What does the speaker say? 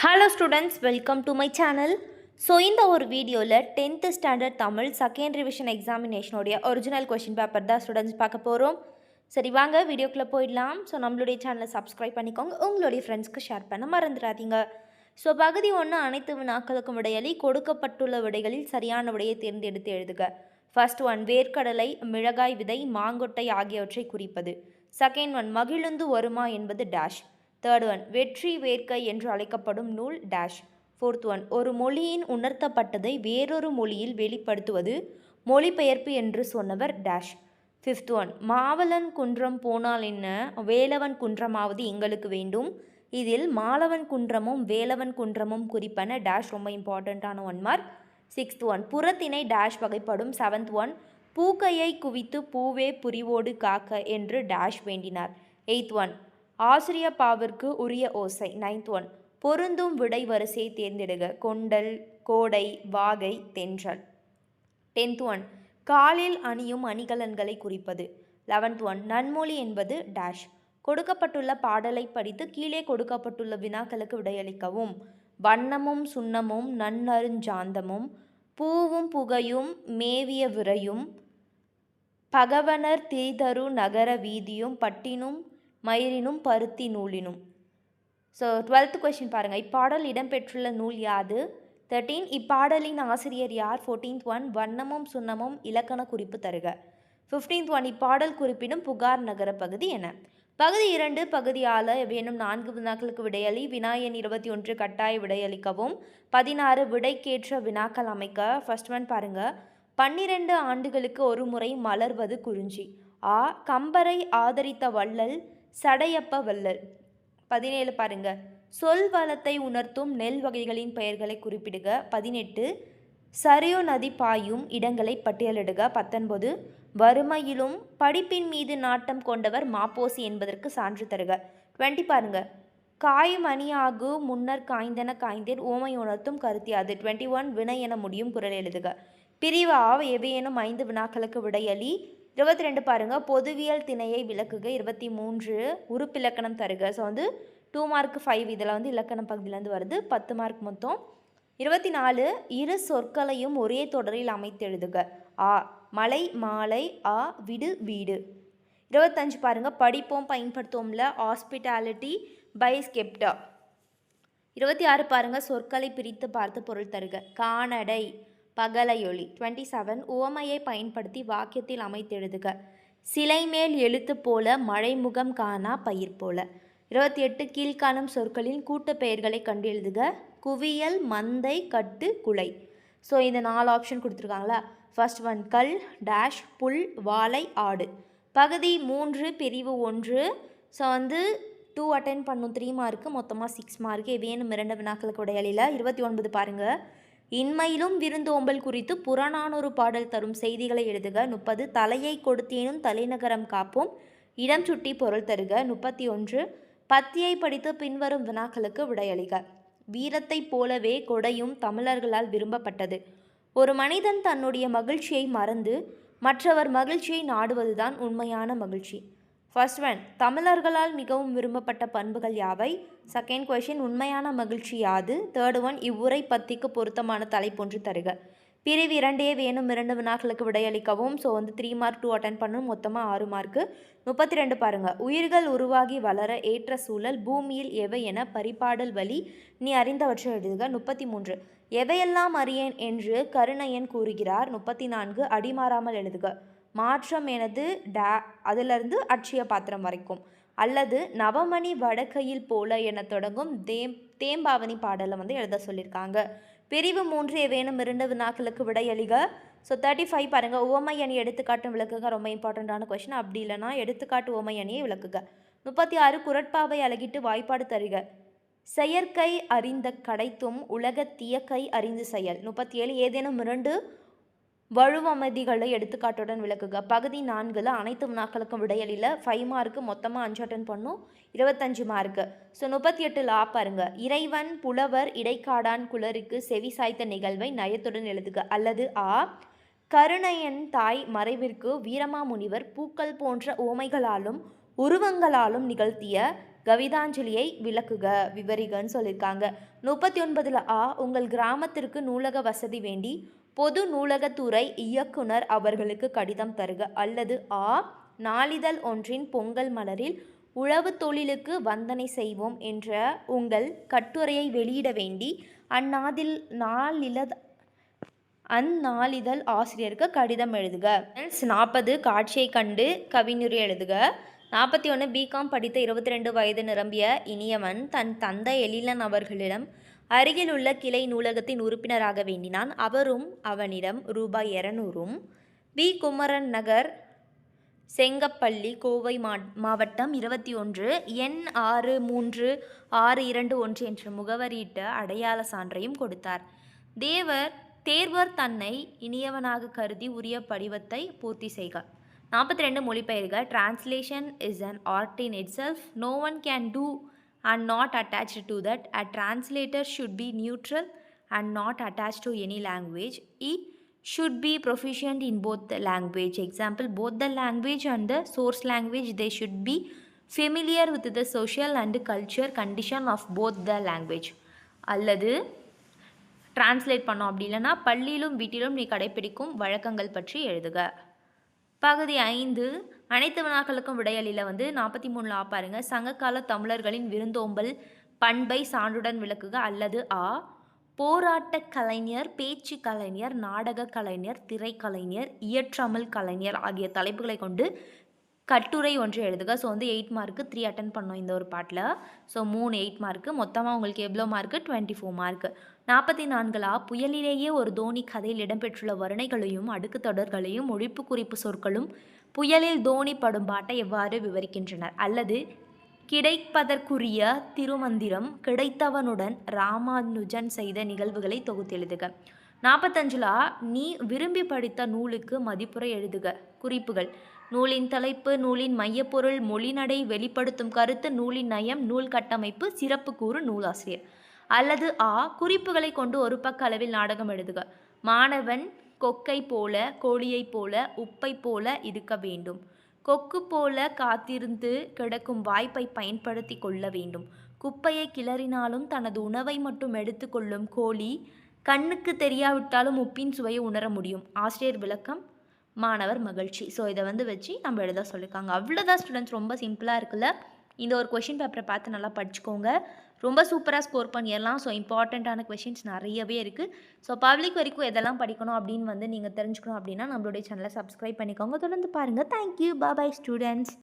Hello students, welcome to my channel. So இந்த ஒரு வீடியோவில் 10th standard Tamil second revision எக்ஸாமினேஷனுடைய ஒரிஜினல் கொஷின் பேப்பர் தான் ஸ்டூடெண்ட்ஸ் பார்க்க போகிறோம். சரி வாங்க வீடியோக்குள்ளே போயிடலாம். ஸோ நம்மளுடைய சேனலை சப்ஸ்கிரைப் பண்ணிக்கோங்க, உங்களுடைய ஃப்ரெண்ட்ஸ்க்கு ஷேர் பண்ண மறந்துடாதீங்க. ஸோ பகுதி 1 அனைத்து வினாக்களுக்கும் விடையளி. கொடுக்கப்பட்டுள்ள விடைகளில் சரியான விடையை தேர்ந்தெடுத்து எழுதுக. ஃபர்ஸ்ட் ஒன் வேர்க்கடலை, மிளகாய் விதை, மாங்கொட்டை ஆகியவற்றை குறிப்பது. செகண்ட் ஒன் மகிழுந்து வருமா என்பது டேஷ். தேர்ட் ஒன் வெற்றி வேர்க்கை என்று அழைக்கப்படும் நூல் டேஷ். ஃபோர்த் ஒன் ஒரு மொழியின் உணர்த்தப்பட்டதை வேறொரு மொழியில் வெளிப்படுத்துவது மொழிபெயர்ப்பு என்று சொன்னவர் டேஷ். ஃபிஃப்த் ஒன் மாவலன் குன்றம் போனால் என்ன, வேலவன் குன்றமாவது எங்களுக்கு வேண்டும். இதில் மாலவன் குன்றமும் வேலவன் குன்றமும் குறிப்பன டேஷ். ரொம்ப இம்பார்ட்டண்ட்டான 1 மார்க். சிக்ஸ்த் ஒன் புறத்திணை டேஷ் வகைப்படும். செவன்த் ஒன் பூக்கையை குவித்து பூவே புரிவோடு காக்க என்று டேஷ் வேண்டினார். எய்த் ஒன் ஆசிரியப்பாவிற்கு உரிய ஓசை. நைன்த் ஒன் பொருந்தும் விடை வரிசையை தேர்ந்தெடுக. கொண்டல், கோடை, வாகை, தென்றல். 10th ஒன் காலில் அணியும் அணிகலன்களை குறிப்பது. 11th ஒன் நன்மொழி என்பது டேஷ். கொடுக்கப்பட்டுள்ள பாடலை படித்து கீழே கொடுக்கப்பட்டுள்ள வினாக்களுக்கு விடையளிக்கவும். வண்ணமும் சுண்ணமும் நன்னருஞ்சாந்தமும் பூவும் புகையும் மேவிய விரையும் பகவனர் தீதரு நகர வீதியும் பட்டினும் மயிரினும் பருத்தி நூலினும். ஸோ 12th கொஷின் பாருங்கள். இப்பாடல் இடம்பெற்றுள்ள நூல் யாது? 13 இப்பாடலின் ஆசிரியர் யார்? 14th ஒன் வண்ணமும் சுண்ணமும் இலக்கண குறிப்பு தருக. 15th ஒன் இப்பாடல் குறிப்பிடும் புகார் நகர பகுதி என. பகுதி 2 பகுதி 6 வேணும் 4 வினாக்களுக்கு விடையளி. வினாயன் 21 கட்டாய விடையளிக்கவும். 16 விடைக்கேற்ற வினாக்கள் அமைக்க. ஃபர்ஸ்ட் ஒன் பாருங்கள். 12 ஆண்டுகளுக்கு ஒரு முறை மலர்வது குறிஞ்சி. ஆ கம்பரை ஆதரித்த வள்ளல் சடையப்ப வள்ளல். 17 பாருங்க. சொல் வளத்தை உணர்த்தும் நெல் வகைகளின் பெயர்களை குறிப்பிடுக. 18 சரியோ நதி பாயும் இடங்களை பட்டியலிடுக. 19 வறுமையிலும் படிப்பின் மீது நாட்டம் கொண்டவர் மாப்போசி என்பதற்கு சான்று தருக. 20 பாருங்க. காய்மணியாகு முன்னர் காய்ந்தன காய்ந்தேன் ஓமை உணர்த்தும் கருத்தியாது. 21 வினை என முடியும் குரல் எழுதுக. பிரிவு ஆ எவையேனும் 5 வினாக்களுக்கு விடையளி. 22 பாருங்கள். பொதுவியல் திணையை விளக்குக. 23 உறுப்பிலக்கணம் தருக. ஸோ 2 மார்க் 5 இதில் இலக்கணம் பகுதியிலேருந்து வருது. 10 மார்க் மொத்தம். 24 இரு சொற்களையும் ஒரே தொடரில் அமைத்து எழுதுக. ஆ மலை மாலை, ஆ விடு வீடு. 25 பாருங்கள். படிப்போம் பயன்படுத்துவோம்ல ஹாஸ்பிட்டாலிட்டி பை ஸ்கெப்டா. 26 பாருங்கள். சொற்களை பிரித்து பார்த்து பொருள் தருக. கானடை பகலையொளி. 27 உவமையை பயன்படுத்தி வாக்கியத்தில் அமைத்தெழுதுக. சிலை மேல் எழுத்து போல மழைமுகம் காணா பயிர் போல. 28 கீழ்காணும் சொற்களின் கூட்டு பெயர்களை கண்டு எழுதுக. குவியல், மந்தை, கட்டு, குலை. ஸோ இந்த 4 ஆப்ஷன் கொடுத்துருக்காங்களா. ஃபர்ஸ்ட் ஒன் கல் டேஷ் புல் வாழை ஆடு. பகுதி 3 பிரிவு 1. ஸோ 2 அட்டென்ட் பண்ணும் 3 மார்க்கு மொத்தமாக 6 மார்க்கு வேணும் 2 வினாக்களுக்கு விடையளியில். 29 பாருங்கள். இன்மையிலும் விருந்தோம்பல் குறித்து புறநானூறு பாடல் தரும் செய்திகளை எழுதுக. 30 தலையை கொடுத்தேனும் தலைநகரம் காப்போம் இடம் சுட்டி பொருள் தருக. 31 பத்தியை படித்து பின்வரும் வினாக்களுக்கு விடையளிக. வீரத்தை போலவே கொடையும் தமிழர்களால் விரும்பப்பட்டது. ஒரு மனிதன் தன்னுடைய மகிழ்ச்சியை மறந்து மற்றவர் மகிழ்ச்சியை நாடுவதுதான் உண்மையான மகிழ்ச்சி. ஃபர்ஸ்ட் ஒன் தமிழர்களால் மிகவும் விரும்பப்பட்ட பண்புகள் யாவை? செகண்ட் கொஷின் உண்மையான மகிழ்ச்சி யாது? தேர்ட் ஒன் இவ்வுரை பத்திக்கு பொருத்தமான தலைப்பொன்று தருக. பிரிவு 2 வேணும் 2 வினாக்களுக்கு விடையளிக்கவும். ஸோ 3 மார்க் 2 அட்டன் பண்ணணும் மொத்தமாக 6 மார்க்கு. 32 பாருங்கள். உயிர்கள் உருவாகி வளர ஏற்ற சூழல் பூமியில் எவை என பரிபாடல் வழி நீ அறிந்தவற்றை எழுதுக. 33 எவையெல்லாம் அறியேன் என்று கருணையன் கூறுகிறார். 34 அடிமாறாமல் எழுதுக. மாற்றம் எனது அதிலிருந்து அட்சய பாத்திரம் வரைக்கும் அல்லது நவமணி வடக்கையில் போல என தொடங்கும் தேம்பாவணி பாடலை எழுத சொல்லியிருக்காங்க. பிரிவு 3 வேணும் 2 வினாக்களுக்கு விடையளிக. ஸோ 35 பாருங்கள். உவமை அணி எடுத்துக்காட்டும் விளக்குக. ரொம்ப இம்பார்ட்டண்ட்டான கொஷின். அப்படி இல்லைனா எடுத்துக்காட்டு உவமை அணியை விளக்குக. 36 குரட்பாவை அழகிட்டு வாய்ப்பாடு தருக. செயற்கை அறிந்த கடைத்தும் உலக தியக்கை அறிந்து செயல். 37 ஏதேனும் 2 வழுவமதிகளை எடுத்துக்காட்டுடன் விளக்குக. பகுதி 4 அனைத்து வினாக்களுக்கும் விடையளியில் 5 மார்க்கு மொத்தமாக 5 அட்டன் பண்ணும் 25 மார்க்கு. ஸோ 38 லா பாருங்க. இறைவன் புலவர் இடைக்காடான் குளருக்கு செவி சாய்த்த நிகழ்வை நயத்துடன் எழுதுக. அல்லது ஆ கருணையன் தாய் மறைவிற்கு வீரமாமுனிவர் பூக்கள் போன்ற ஓமைகளாலும் உருவங்களாலும் நிகழ்த்திய கவிதாஞ்சலியை விளக்குக விவரிகன்னு சொல்லியிருக்காங்க. 39 உங்கள் கிராமத்திற்கு நூலக வசதி வேண்டி பொது நூலகத்துறை இயக்குனர் அவர்களுக்கு கடிதம் தருக. அல்லது நாளிதழ் ஒன்றின் பொங்கல் மலரில் உழவு தொழிலுக்கு வந்தனை செய்வோம் என்ற உங்கள் கட்டுரையை வெளியிட வேண்டி அந்நாளிதழ் ஆசிரியருக்கு கடிதம் எழுதுக. 40 காட்சியை கண்டு கவிஞரை எழுதுக. 41 பிகாம் படித்த 22 வயது நிரம்பிய இனியவன் தன் தந்தை எழிலன் அவர்களிடம் அருகில் உள்ள கிளை நூலகத்தின் உறுப்பினராக வேண்டினான். அவரும் அவனிடம் ரூபாய் 200 பி. குமரன் நகர், செங்கப்பள்ளி, கோவை மாவட்டம் 21 எண் 63621 என்ற முகவரியிட்ட அடையாள சான்றையும் கொடுத்தார். தேர்வர் தன்னை இனியவனாக கருதி உரிய படிவத்தை பூர்த்தி செய்க. 42 மொழிபெயர்க. Translation is an art in itself. No one can do and not attached to that. A translator should be neutral and not attached to any language. He should be proficient in both the language. Example, both the language and the source language, they should be familiar with the social and culture condition of both the language. அல்லது translate பண்ணோம். அப்படி இல்லைன்னா பள்ளியிலும் வீட்டிலும் நீ கடைப்பிடிக்கும் வழக்கங்கள் பற்றி எழுதுக. பகுதி 5 அனைத்து வினாக்களுக்கும் விடையளில 43 பாருங்க. சங்ககால தமிழர்களின் விருந்தோம்பல் பண்பை சான்றுடன் விளக்குக. அல்லது போராட்ட கலைஞர், பேச்சு கலைஞர், நாடக கலைஞர், திரைக்கலைஞர், இயற்றமிழ் கலைஞர் ஆகிய தலைப்புகளை கொண்டு கட்டுரை ஒன்று எழுதுக. ஸோ 8 மார்க்கு 3 அட்டன் பண்ணோம் இந்த ஒரு பாட்டில். ஸோ 3 8 மார்க்கு, மொத்தமாக உங்களுக்கு எவ்வளோ மார்க்கு 24 மார்க்கு. 44 புயலிலேயே ஒரு தோனி கதையில் இடம்பெற்றுள்ள வருணைகளையும் அடுக்கு தொடர்களையும் ஒழிப்பு குறிப்பு சொற்களும் புயலில் தோனி படும் பாட்டை எவ்வாறு விவரிக்கின்றனர். அல்லது கிடைப்பதற்குரிய திருமந்திரம் கிடைத்தவனுடன் ராமானுஜன் செய்த நிகழ்வுகளை தொகுத்தெழுதுக. 45 நீ விரும்பி படித்த நூலுக்கு மதிப்புரை எழுதுக. குறிப்புகள்: நூலின் தலைப்பு, நூலின் மையப்பொருள், மொழிநடை, வெளிப்படுத்தும் கருத்து, நூலின் நயம், நூல் கட்டமைப்பு, சிறப்பு கூறு, நூலாசிரியர். அல்லது குறிப்புகளை கொண்டு ஒரு பக்க அளவில் நாடகம் எழுதுக. மாணவன் கொக்கை போல, கோழியை போல, உப்பை போல இருக்க வேண்டும். கொக்கு போல காத்திருந்து கிடக்கும் வாய்ப்பை பயன்படுத்தி கொள்ள வேண்டும். குப்பையை கிளறினாலும் தனது உணவை மட்டும் எடுத்து கொள்ளும் கோழி கண்ணுக்கு தெரியாவிட்டாலும் உப்பின் சுவையை உணர முடியும். ஆசிரியர் விளக்கம், மாணவர் மகிழ்ச்சி. ஸோ இதை வச்சு நம்ம எழுத சொல்லியிருக்காங்க. அவ்வளோதான் ஸ்டூடெண்ட்ஸ், ரொம்ப சிம்பிளாக இருக்குல்ல. இந்த ஒரு கொஷின் பேப்பரை பார்த்து நல்லா படிச்சுக்கோங்க. ரொம்ப சூப்பராக ஸ்கோர் பண்ணிடலாம். ஸோ இம்பார்ட்டண்ட்டான கொஷின்ஸ் நிறையவே இருக்குது. ஸோ பப்ளிக் வரைக்கும் எதெல்லாம் படிக்கணும் அப்படின்னு நீங்கள் தெரிஞ்சுக்கணும் அப்படின்னா நம்மளுடைய சேனலை சப்ஸ்கிரைப் பண்ணிக்கோங்க. தொடர்ந்து பாருங்கள். தேங்க்யூ. பாய் ஸ்டூடெண்ட்ஸ்.